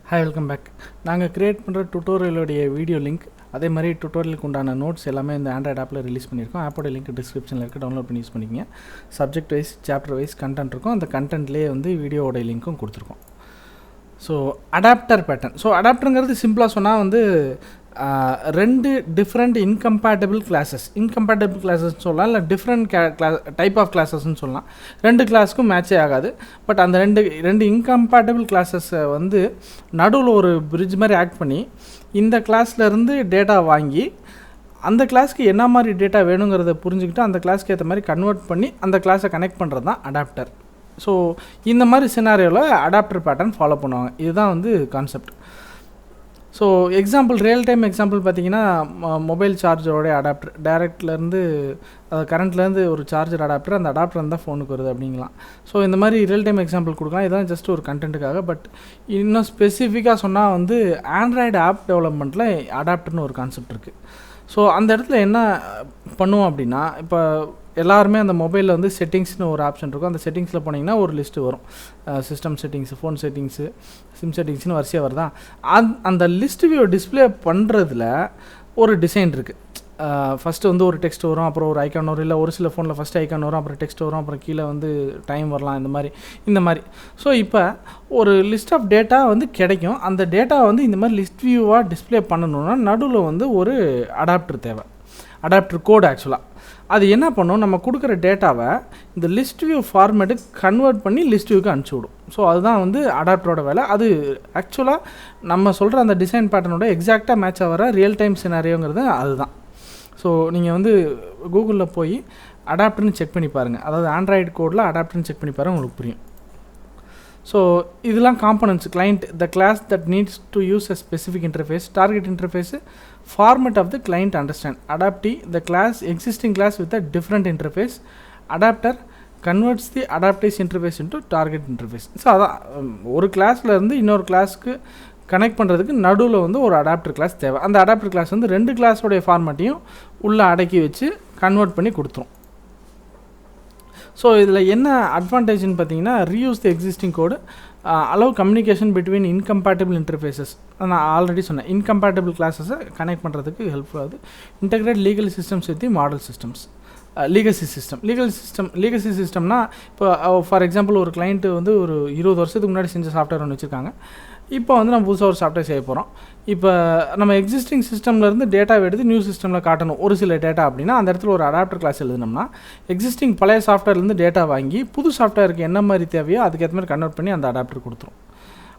Hi, welcome back. நாங்கள் create பண்ணுற டுட்டோரியலுடைய video link அதே மாதிரி டுட்டோரியலுக்கு உண்டான நோட்ஸ் எல்லாமே இந்த ஆண்ட்ராய்ட் ஆப்பில் ரிலீஸ் பண்ணியிருக்கோம். ஆப்போட லிங்க் டிஸ்கிரிப்ஷனில் இருக்குது, டவுன்லோட் பண்ணி யூஸ் பண்ணிக்கோங்க. Subject wise chapter wise content இருக்கும். அந்த கண்டென்ட்லேயே வந்து வீடியோவோட லிங்க்கும் கொடுத்துருக்கோம். So adapter pattern. ஸோ அடாப்டருங்கிறது சிம்பிளாக சொன்னால் வந்து ரெண்டு டிஃப்ரெண்ட் இன்கம்பேட்டபிள் கிளாஸஸ் சொல்லலாம், இல்லை டிஃப்ரெண்ட் டைப் ஆஃப் கிளாஸஸ்ன்னு சொல்லலாம். ரெண்டு கிளாஸுக்கும் மேட்சே ஆகாது. பட் அந்த ரெண்டு இன்கம்பேட்டபிள் கிளாஸஸை வந்து நடுவில் ஒரு பிரிட்ஜ் மாதிரி ஆக்ட் பண்ணி இந்த கிளாஸ்லேருந்து டேட்டா வாங்கி அந்த கிளாஸ்க்கு என்ன மாதிரி டேட்டா வேணுங்கிறத புரிஞ்சுக்கிட்டு அந்த கிளாஸ்க்கு ஏற்ற மாதிரி கன்வெர்ட் பண்ணி அந்த கிளாஸை கனெக்ட் பண்ணுறது தான் அடாப்டர். ஸோ இந்த மாதிரி சினாரியோவில் அடாப்டர் பேட்டர்ன் ஃபாலோ பண்ணுவாங்க. இதுதான் வந்து concept. So example, real time example பார்த்தீங்கன்னா மொபைல் சார்ஜரோடைய அடாப்டர் டைரெக்ட்லேருந்து கரண்ட்லேருந்து ஒரு சார்ஜர் அடாப்டர், அந்த அடாப்டர் இருந்தால் ஃபோனுக்கு வருது அப்படிங்கலாம். ஸோ இந்த மாதிரி ரியல் டைம் எக்ஸாம்பிள் கொடுக்கலாம். இதுதான் ஜஸ்ட் ஒரு கண்டென்ட்டுக்காக. பட் இன்னும் ஸ்பெசிஃபிக்காக சொன்னால் வந்து ஆண்ட்ராய்டு ஆப் டெவலப்மெண்ட்டில் அடாப்டர்னு ஒரு கான்செப்ட் இருக்குது. ஸோ அந்த இடத்துல என்ன பண்ணுவோம் அப்படின்னா, இப்போ எல்லாருமே அந்த மொபைலில் வந்து செட்டிங்ஸ்னு ஒரு ஆப்ஷன் இருக்கும். அந்த செட்டிங்ஸில் போனீங்கன்னா ஒரு லிஸ்ட்டு வரும். System settings, phone settings, SIM செட்டிங்ஸ்னு வரிசையாக வருதா. அந்த லிஸ்ட் வியூ டிஸ்பிளே பண்ணுறதுல ஒரு டிசைன் இருக்குது. ஃபஸ்ட்டு வந்து ஒரு டெக்ஸ்ட் வரும், அப்புறம் ஒரு ஐக்கான் வரும். இல்லை ஒரு சில ஃபோனில் ஃபஸ்ட்டு ஐக்கான் வரும், அப்புறம் டெக்ஸ்ட் வரும், அப்புறம் கீழே வந்து டைம் வரலாம், இந்த மாதிரி. ஸோ இப்போ ஒரு லிஸ்ட் ஆஃப் டேட்டா வந்து கிடைக்கும். அந்த டேட்டா வந்து இந்த மாதிரி லிஸ்ட் வியூவாக டிஸ்பிளே பண்ணணுன்னா நடுவில் வந்து ஒரு அடாப்டர் தேவை, அடாப்டர் கோடு. ஆக்சுவலாக அது என்ன பண்ணும், நம்ம கொடுக்குற டேட்டாவை இந்த லிஸ்ட் வியூ ஃபார்மேட்டுக்கு கன்வெர்ட் பண்ணி லிஸ்ட் வியூக்கு அனுப்பிச்சி விடும். ஸோ அதுதான் வந்து அடாப்டரோட வேலை. அது ஆக்சுவலாக நம்ம சொல்கிற அந்த டிசைன் பேட்டர்னோட எக்ஸாக்டாக மேட்ச் ஆகிற ரியல் டைம் சினாரியோங்கிறது அதுதான். ஸோ நீங்கள் வந்து கூகுளில் போய் அடாப்டர்னு செக் பண்ணி பாருங்கள். அதாவது ஆண்ட்ராய்டு கோடில் அடாப்டர்னு செக் பண்ணி பாருங்கள், உங்களுக்கு புரியும். ஸோ இதெல்லாம் components. Client, the class that needs to use a specific interface. Target interface, format of the client understand. Adaptee, the class existing class with a different interface. Adapter converts the adaptee's interface into target interface. So அதான் ஒரு கிளாஸ்லேருந்து இன்னொரு கிளாஸ்க்கு connect பண்ணுறதுக்கு நடுவில் வந்து ஒரு adapter class தேவை. அந்த அடாப்டர் கிளாஸ் வந்து ரெண்டு கிளாஸோடைய ஃபார்மேட்டையும் உள்ளே அடக்கி வச்சு கன்வெர்ட் பண்ணி கொடுத்துரும். ஸோ இதில் என்ன அட்வான்டேஜ்னு பார்த்தீங்கன்னா, reuse the existing code, allow communication between incompatible interfaces. நான் ஆல்ரெடி சொன்னேன், இன்கம்பேட்டபிள் கிளாஸஸை கனெக்ட் பண்ணுறதுக்கு ஹெல்ப்ஃபுல்லாகுது. Integrate legal systems with the model systems. Legacy சிஸ்டம்னா இப்போ ஃபார் எக்ஸாம்பிள் ஒரு கிளைண்ட்டு வந்து ஒரு 20 வருஷத்துக்கு முன்னாடி செஞ்ச சாஃப்ட்வேர் ஒன்று வச்சுருக்காங்க. இப்போ வந்து நம்ம புதுசாக ஒரு சாஃப்ட்வேர் செய்ய போகிறோம். இப்போ நம்ம எக்ஸிஸ்டிங் சிஸ்டம்லேருந்து டேட்டாவை எடுத்து நியூ சிஸ்டமில் காட்டணும் ஒரு சில டேட்டா அப்படின்னா, அந்த இடத்துல ஒரு அடாப்டர் கிளாஸ் எழுதினோம்னா எக்ஸிஸ்டிங் பழைய சாஃப்ட்வேர்லேருந்து டேட்டா வாங்கி புது சாஃப்ட்வேருக்கு என்ன மாதிரி தேவையோ அதுக்கேற்ற மாதிரி கன்வெர்ட் பண்ணி அந்த அடாப்டர் கொடுத்துரும்.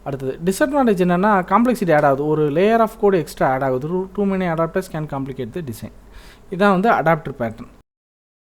அடுத்தது டிஸ்அட்வான்டேஜ் என்னென்னா, காம்ப்ளெக்சிட்டி ஆட் ஆகுது. ஒரு layer of code extra add ஆகுது. Too many adapters can complicate the design. இதான் வந்து அடாப்டர் பேட்டர்ன்.